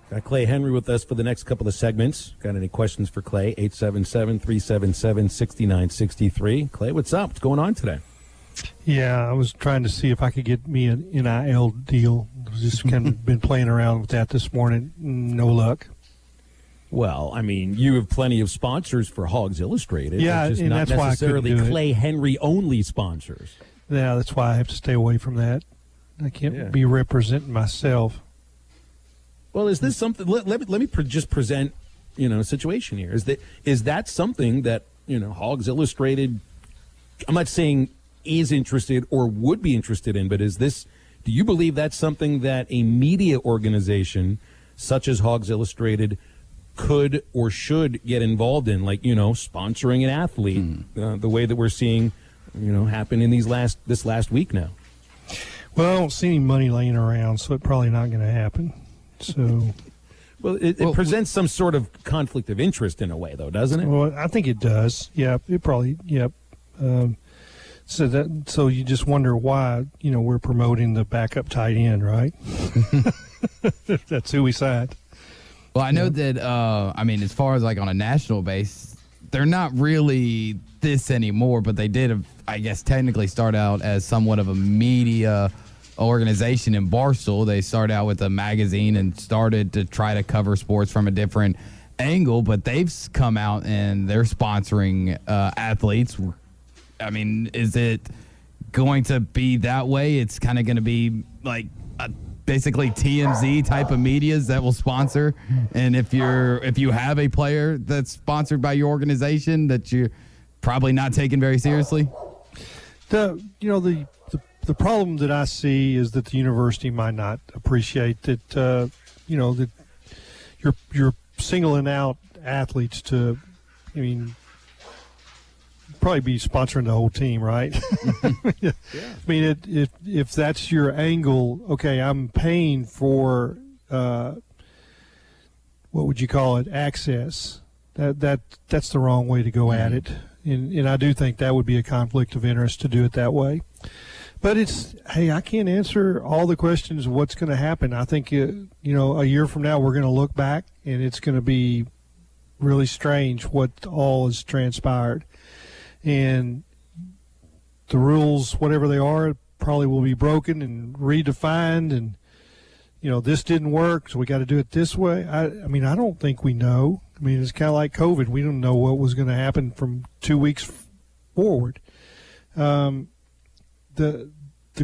Got Clay Henry with us for the next couple of segments. Got any questions for Clay? 877-377-6963. Clay, what's up? What's going on today? Yeah, I was trying to see if I could get me an NIL deal. I was just kind of been playing around with that this morning. No luck. Well, I mean, you have plenty of sponsors for Hogs Illustrated. Yeah, just and not that's why I couldn't necessarily do it. Clay Henry only sponsors. Yeah, that's why I have to stay away from that. I can't be representing myself. Well, is this something? Let me just present, a situation here. Is that something that Hogs Illustrated? I'm not saying is interested or would be interested in, but do you believe that's something that a media organization such as Hogs Illustrated could or should get involved in, like sponsoring an athlete, the way that we're seeing, happen in this last week now? Well, I don't see any money laying around, so it's probably not going to happen. So, well, it presents some sort of conflict of interest in a way, though, doesn't it? Well, I think it does. Yeah, it probably. Yep. So you just wonder why we're promoting the backup tight end, right? That's who we signed. Well, I know that. As far as like on a national base, they're not really this anymore, but they did, I guess, technically start out as somewhat of a media organization in Barstool. They started out with a magazine and started to try to cover sports from a different angle, but they've come out and they're sponsoring athletes. I mean, is it going to be that way? It's kind of going to be like basically TMZ type of medias that will sponsor. And if you have a player that's sponsored by your organization that you're probably not taken very seriously. The problem that I see is that the university might not appreciate that, that you're singling out athletes to, probably be sponsoring the whole team, right? Yeah. I mean, if that's your angle, okay, I'm paying for, what would you call it, access. That's the wrong way to go at it. And I do think that would be a conflict of interest to do it that way. But I can't answer all the questions of what's going to happen. I think, a year from now we're going to look back and it's going to be really strange what all has transpired. And the rules, whatever they are, probably will be broken and redefined. And, this didn't work, so we got to do it this way. I don't think we know. It's kind of like COVID. We don't know what was going to happen from 2 weeks forward. The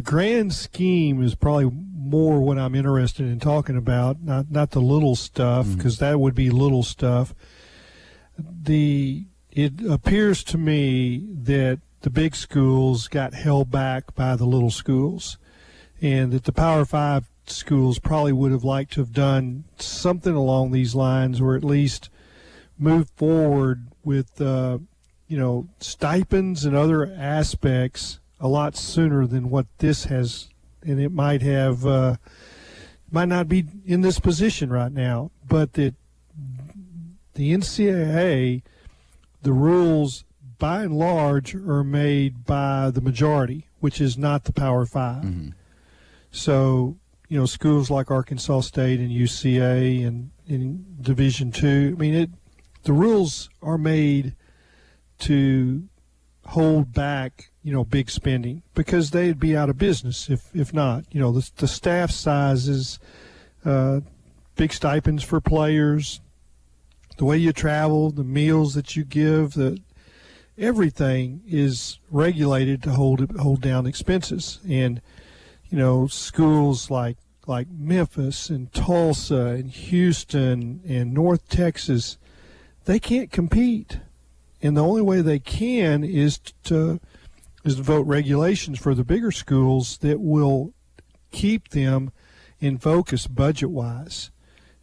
grand scheme is probably more what I'm interested in talking about, not the little stuff, because that would be little stuff. It appears to me that the big schools got held back by the little schools, and that the Power 5 schools probably would have liked to have done something along these lines, or at least move forward with stipends and other aspects a lot sooner than what this has, and it might not be in this position right now, but that the NCAA, the rules by and large are made by the majority, which is not the Power 5. Mm-hmm. So, schools like Arkansas State and UCA and in Division II, the rules are made to hold back, big spending, because they'd be out of business if not. The staff sizes, big stipends for players, the way you travel, the meals that you give, everything is regulated to hold down expenses. And schools like Memphis and Tulsa and Houston and North Texas, they can't compete. And the only way they can is to vote regulations for the bigger schools that will keep them in focus budget-wise.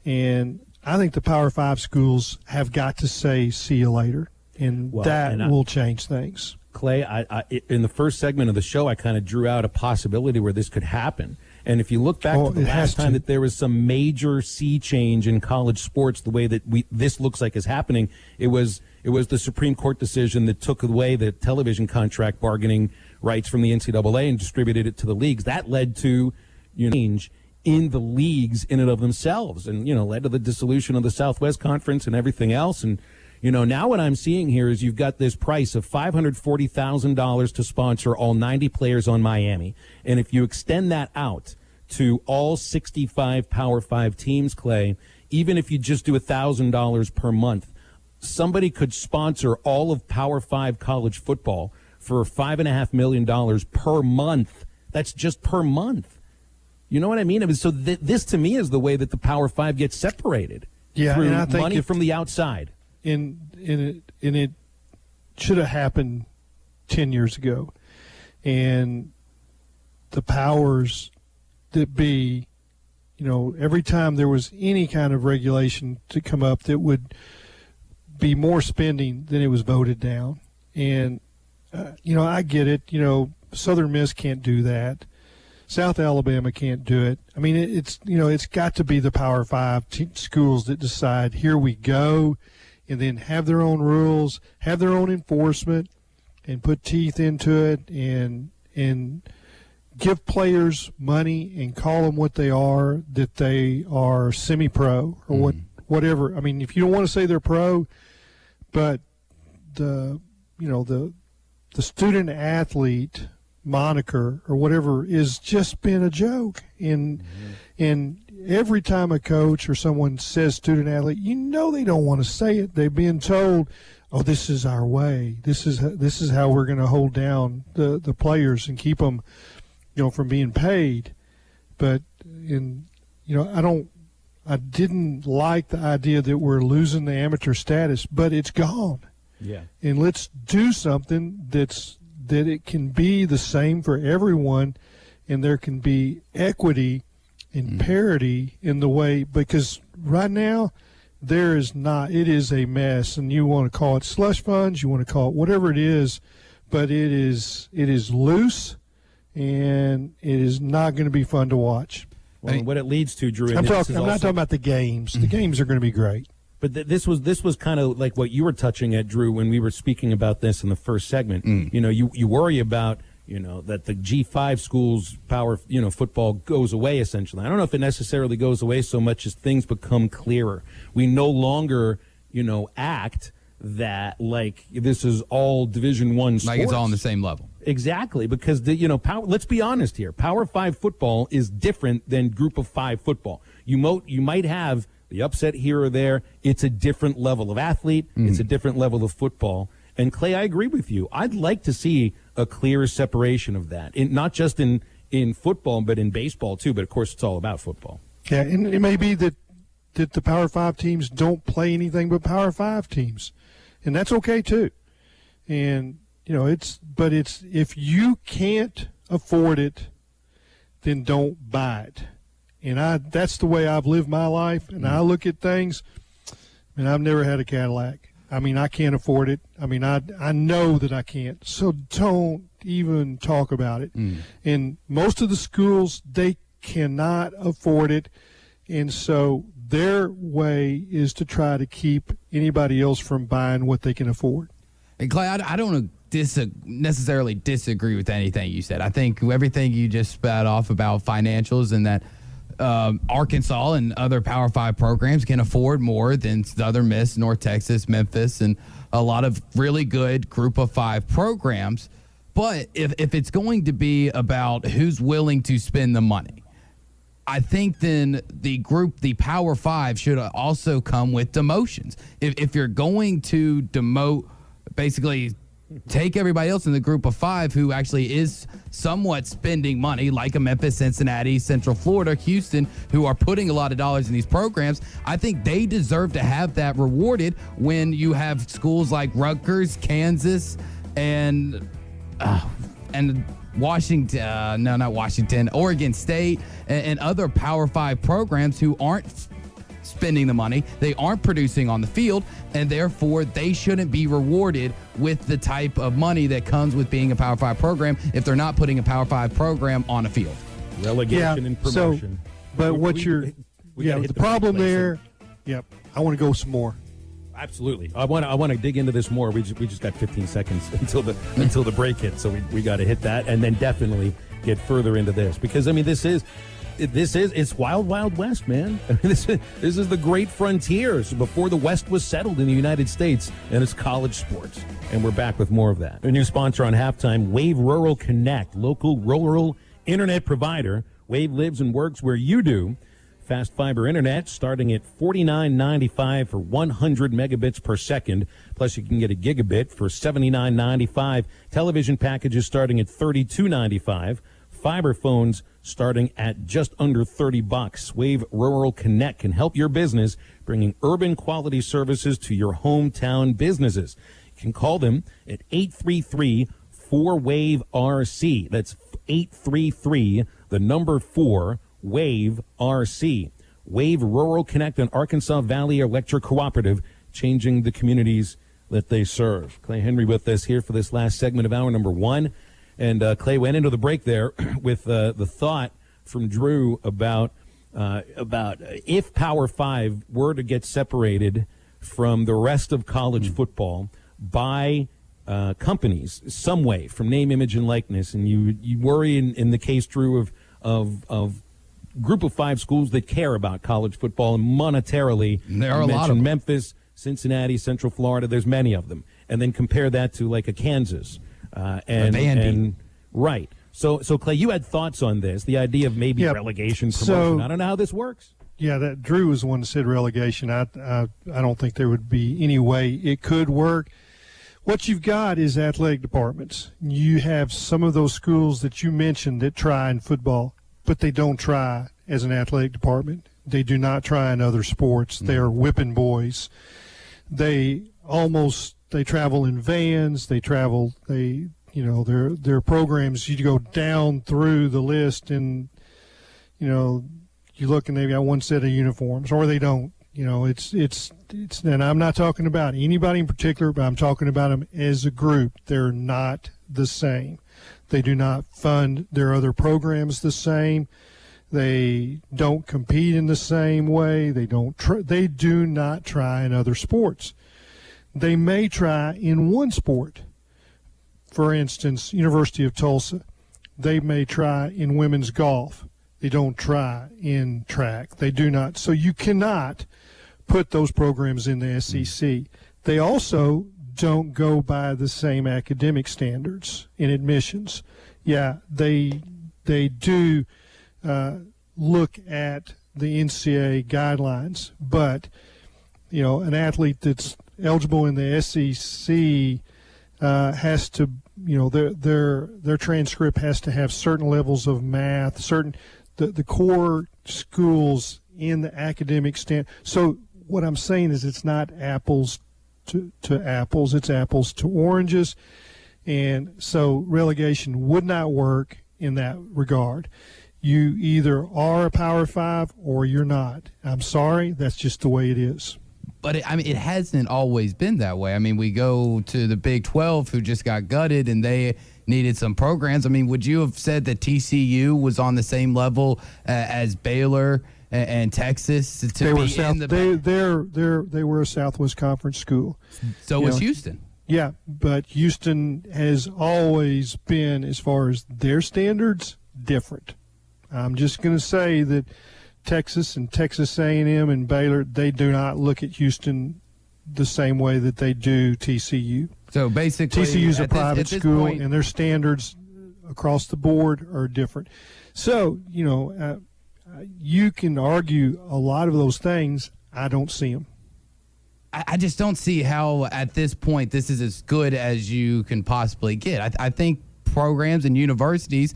And I think the Power 5 schools have got to say, see you later, and will change things. Clay, I in the first segment of the show, I kind of drew out a possibility where this could happen. And if you look back to the last time that there was some major sea change in college sports, the way that this looks like is happening, it was the Supreme Court decision that took away the television contract bargaining rights from the NCAA and distributed it to the leagues. That led to change in the leagues in and of themselves, and led to the dissolution of the Southwest Conference and everything else. And now what I'm seeing here is you've got this price of $540,000 to sponsor all 90 players on Miami, and if you extend that out to all 65 Power 5 teams, Clay, even if you just do $1,000 per month, somebody could sponsor all of Power 5 college football for $5.5 million per month. That's just per month. You know what I mean? So this to me is the way that the Power 5 gets separated. Yeah, through and I think money from the outside. And it should have happened 10 years ago. And the powers that be, every time there was any kind of regulation to come up that would be more spending than it was voted down. And, I get it. Southern Miss can't do that. South Alabama can't do it. I mean, it's got to be the Power 5 schools that decide, here we go, and then have their own rules, have their own enforcement, and put teeth into it, and give players money and call them what they are, that they are semi-pro or whatever. I mean, if you don't want to say they're pro, but the student athlete moniker or whatever is just been a joke. And every time a coach or someone says student athlete, they don't want to say it. They've been told, oh, this is our way. This is how we're going to hold down the players and keep them, from being paid. But I didn't like the idea that we're losing the amateur status, but it's gone. Yeah. And let's do something that it can be the same for everyone, and there can be equity and parity in the way, because right now there is not. It is a mess, and you want to call it slush funds, you want to call it whatever it is, but it is loose, and it is not going to be fun to watch. Well, what it leads to, Drew. I'm not talking about the games. The games are going to be great. But this was kind of like what you were touching at, Drew, when we were speaking about this in the first segment. You worry about that the G5 schools power football goes away essentially. I don't know if it necessarily goes away so much as things become clearer. We no longer act that like this is all Division I sports. Like it's all on the same level. Exactly, because let's be honest here. Power 5 football is different than Group of 5 football. You might have the upset here or there. It's a different level of athlete. It's a different level of football. And Clay, I agree with you. I'd like to see a clearer separation of that, not just in football, but in baseball too. But of course, it's all about football. Yeah, and it may be that the Power 5 teams don't play anything but Power 5 teams, and that's okay too. And it's if you can't afford it, then don't buy it. And that's the way I've lived my life, and I look at things, and I've never had a Cadillac. I mean, I can't afford it. I mean, I know that I can't. So don't even talk about it. And most of the schools, they cannot afford it. And so their way is to try to keep anybody else from buying what they can afford. And Clay, I don't necessarily disagree with anything you said. I think everything you just spat off about financials and that Arkansas and other Power 5 programs can afford more than Southern Miss, North Texas, Memphis, and a lot of really good Group of 5 programs. But if it's going to be about who's willing to spend the money, I think then the Power 5 should also come with demotions. If you're going to demote, basically take everybody else in the Group of 5 who actually is somewhat spending money, like a Memphis, Cincinnati, Central Florida, Houston, who are putting a lot of dollars in these programs. I think they deserve to have that rewarded when you have schools like Rutgers, Kansas, and Washington, not Washington, Oregon State, and other Power 5 programs who aren't spending the money, they aren't producing on the field, and therefore they shouldn't be rewarded with the type of money that comes with being a Power 5 program if they're not putting a Power 5 program on a field. Relegation and promotion. The problem there, I want to go some more. Absolutely. I want to dig into this more. We just got 15 seconds until the break hits, so we got to hit that and then definitely get further into this, because I mean this is it's wild, wild west, man. This is the great frontier. So before the West was settled in the United States, and it's college sports. And we're back with more of that. A new sponsor on Halftime, Wave Rural Connect, local rural internet provider. Wave lives and works where you do. Fast fiber internet starting at $49.95 for 100 megabits per second. Plus, you can get a gigabit for $79.95. Television packages starting at $32.95. Fiber phones starting at just under $30. Wave Rural Connect can help your business, bringing urban quality services to your hometown businesses. You can call them at 833-4WAVE-RC. That's 833, the number 4, WAVE-RC. Wave Rural Connect and Arkansas Valley Electric Cooperative, changing the communities that they serve. Clay Henry with us here for this last segment of hour number 1. And Clay went into the break there with the thought from Drew about if Power 5 were to get separated from the rest of college football by companies, some way, from name, image, and likeness, and you worry in the case, Drew, of group of 5 schools that care about college football and monetarily. There are a lot of them. Memphis, Cincinnati, Central Florida. There's many of them, and then compare that to like a Kansas. And right. So Clay, you had thoughts on this, the idea of maybe relegation, promotion. I don't know how this works. Yeah, that Drew was the one that said relegation. I don't think there would be any way it could work. What you've got is athletic departments. You have some of those schools that you mentioned that try in football, but they don't try as an athletic department. They do not try in other sports. They're whipping boys. They travel in vans. Their programs, you go down through the list and, you look and they've got one set of uniforms or they don't. It's and I'm not talking about anybody in particular, but I'm talking about them as a group. They're not the same. They do not fund their other programs the same. They don't compete in the same way. They do not try in other sports. They may try in one sport. For instance, University of Tulsa, they may try in women's golf. They don't try in track. They do not. So you cannot put those programs in the SEC. They also don't go by the same academic standards in admissions. Yeah, they do look at the NCAA guidelines, but an athlete that's eligible in the SEC has to, their transcript has to have certain levels of math, the core schools in the academic stand. So what I'm saying is it's not apples to apples, it's apples to oranges. And so relegation would not work in that regard. You either are a Power 5 or you're not. I'm sorry, that's just the way it is. But it hasn't always been that way. We go to the Big 12, who just got gutted, and they needed some programs. Would you have said that TCU was on the same level as Baylor and Texas? They were a Southwest Conference school. So was Houston. Yeah, but Houston has always been, as far as their standards, different. I'm just going to say that Texas and Texas A&M and Baylor, they do not look at Houston the same way that they do TCU. So basically, TCU's a private school, and their standards across the board are different. So, you can argue a lot of those things. I don't see them. I just don't see how, at this point, this is as good as you can possibly get. I think programs and universities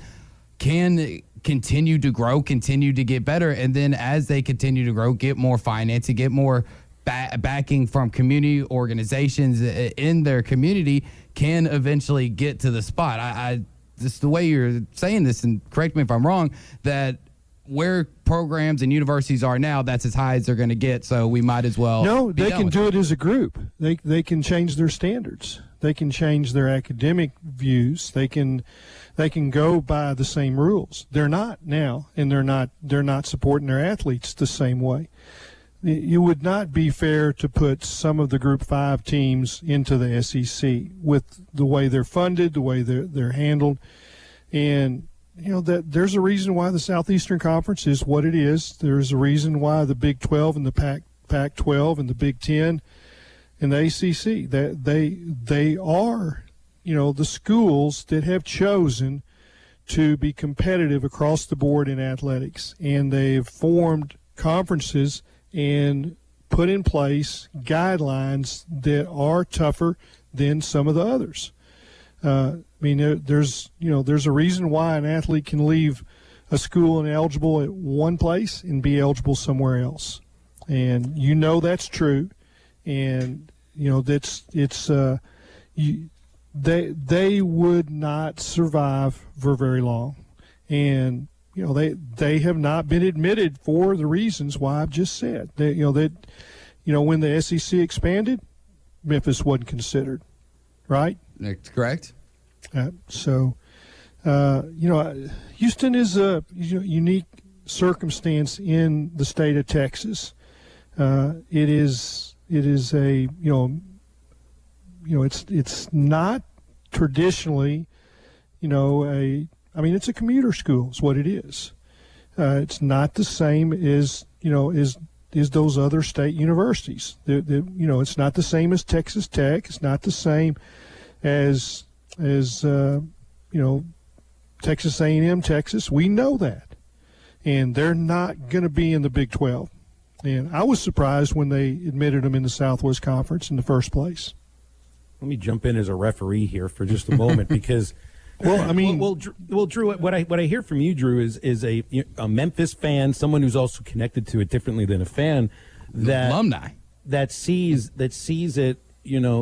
can continue to grow, continue to get better, and then as they continue to grow, get more financing, get more backing from community organizations in their community, can eventually get to the spot. I just the way you're saying this, and correct me if I'm wrong, that where programs and universities are now, that's as high as they're going to get, so we might as well. No, they can do it as a group. They can change their standards. They can change their academic views. They can go by the same rules. They're not now, and they're not supporting their athletes the same way. It would not be fair to put some of the Group 5 teams into the SEC with the way they're funded, the way they're handled, and that there's a reason why the Southeastern Conference is what it is. There's a reason why the Big 12 and the Pac-12 and the Big 10 and the ACC, that they are, the schools that have chosen to be competitive across the board in athletics, and they've formed conferences and put in place guidelines that are tougher than some of the others. There's a reason why an athlete can leave a school and eligible at one place and be eligible somewhere else, and that's true, and they would not survive for very long, and they have not been admitted for the reasons why I've just said. When the SEC expanded, Memphis wasn't considered, right? That's correct. Houston is a unique circumstance in the state of Texas. It is a it's not traditionally it's a commuter school is what it is. It's not the same as those other state universities. It's not the same as Texas Tech. It's not the same as Texas A&M, Texas. We know that, and they're not going to be in the Big 12. And I was surprised when they admitted them in the Southwest Conference in the first place. Let me jump in as a referee here for just a moment because, Drew, what I hear from you, Drew, is a Memphis fan, someone who's also connected to it differently than a fan, that alumni that sees it,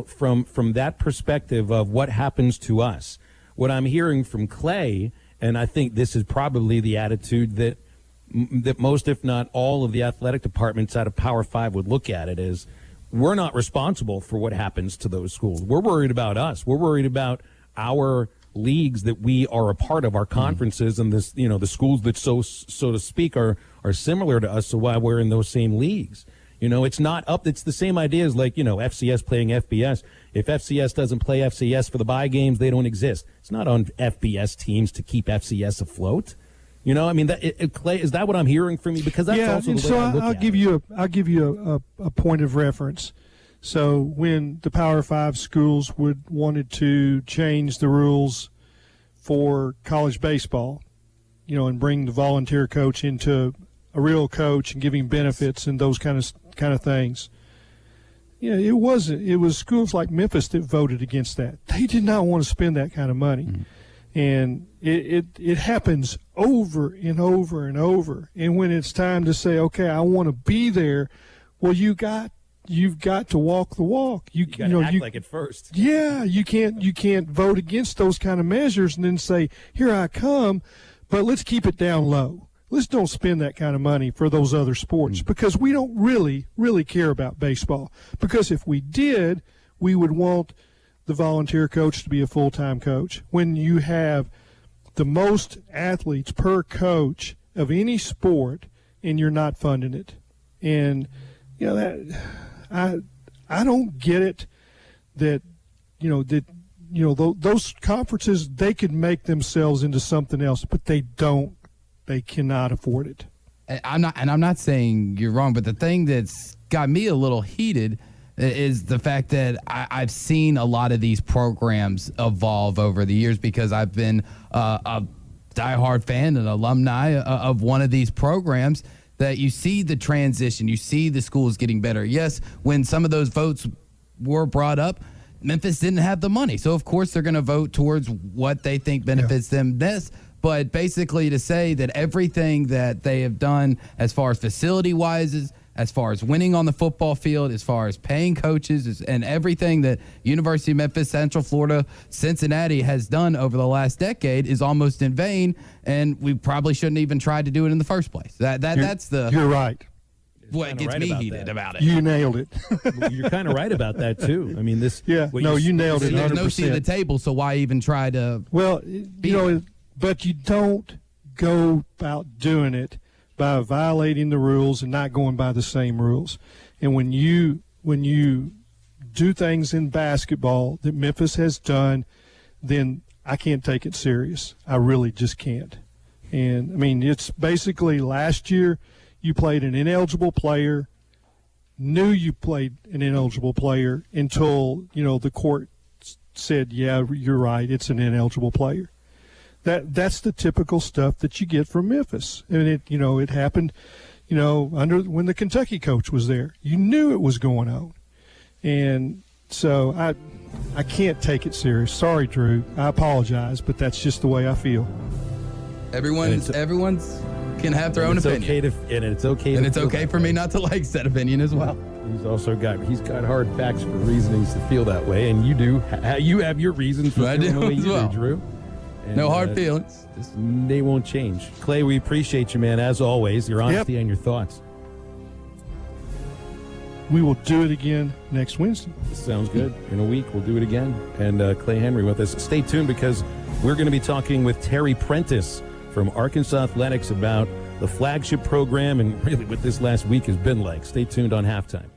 from that perspective of what happens to us. What I'm hearing from Clay, and I think this is probably the attitude that most, if not all, of the athletic departments out of Power 5 would look at it, is we're not responsible for what happens to those schools. We're worried about us. We're worried about our leagues that we are a part of, our conferences, and this, the schools that so to speak are similar to us. So why we're in those same leagues? It's not up. It's the same idea as FCS playing FBS. If FCS doesn't play FCS for the bye games, they don't exist. It's not on FBS teams to keep FCS afloat. Clay, is that what I'm hearing from you? Because that's also the way I look at it. I'll give you a point of reference. So when the Power 5 schools wanted to change the rules for college baseball, and bring the volunteer coach into a real coach and giving benefits and those kind of things. It was schools like Memphis that voted against that. They did not want to spend that kind of money. Mm-hmm. And it happens over and over and over. And when it's time to say, okay, I want to be there, well, you've got to walk the walk. You got to act like it first. Yeah, you can't vote against those kind of measures and then say, here I come, but let's keep it down low. Let's don't spend that kind of money for those other sports because we don't really, really care about baseball. Because if we did, we would want the volunteer coach to be a full-time coach. When you have the most athletes per coach of any sport and you're not funding it. And, that I don't get it that those conferences, they could make themselves into something else, but they don't. They cannot afford it. I'm not saying you're wrong, but the thing that's got me a little heated is the fact that I've seen a lot of these programs evolve over the years because I've been a diehard fan and alumni of one of these programs, that you see the transition, you see the schools getting better. Yes, when some of those votes were brought up, Memphis didn't have the money. So, of course, they're going to vote towards what they think benefits them best. But basically to say that everything that they have done as far as facility-wise, as far as winning on the football field, as far as paying coaches, and everything that University of Memphis, Central Florida, Cincinnati has done over the last decade is almost in vain, and we probably shouldn't even try to do it in the first place. You're right. What gets me heated about it. You nailed it. You're kind of right about that too. I mean, this. Yeah. No, you nailed it. 100%. There's no seat at the table, so why even try to? Well, but you don't go about doing it by violating the rules and not going by the same rules. And when you do things in basketball that Memphis has done, then I can't take it serious. I really just can't. And I mean, it's basically last year you played an ineligible player, knew you played an ineligible player until, the court said, yeah, you're right, it's an ineligible player. That's the typical stuff that you get from Memphis. And it happened, under when the Kentucky coach was there. You knew it was going on. And so I can't take it serious. Sorry, Drew. I apologize, but that's just the way I feel. Everyone's can have their own opinion. It's okay. And it's okay for me not to like said opinion as well. He's got hard facts for reasonings to feel that way, and you have your reasons for I feeling do the way as you well. do, Drew. And, No hard feelings. They won't change. Clay, we appreciate you, man, as always, your honesty and your thoughts. We will do it again next Wednesday. Sounds good. In a week, we'll do it again. And Clay Henry with us. Stay tuned because we're going to be talking with Terry Prentice from Arkansas Athletics about the flagship program and really what this last week has been like. Stay tuned on Halftime.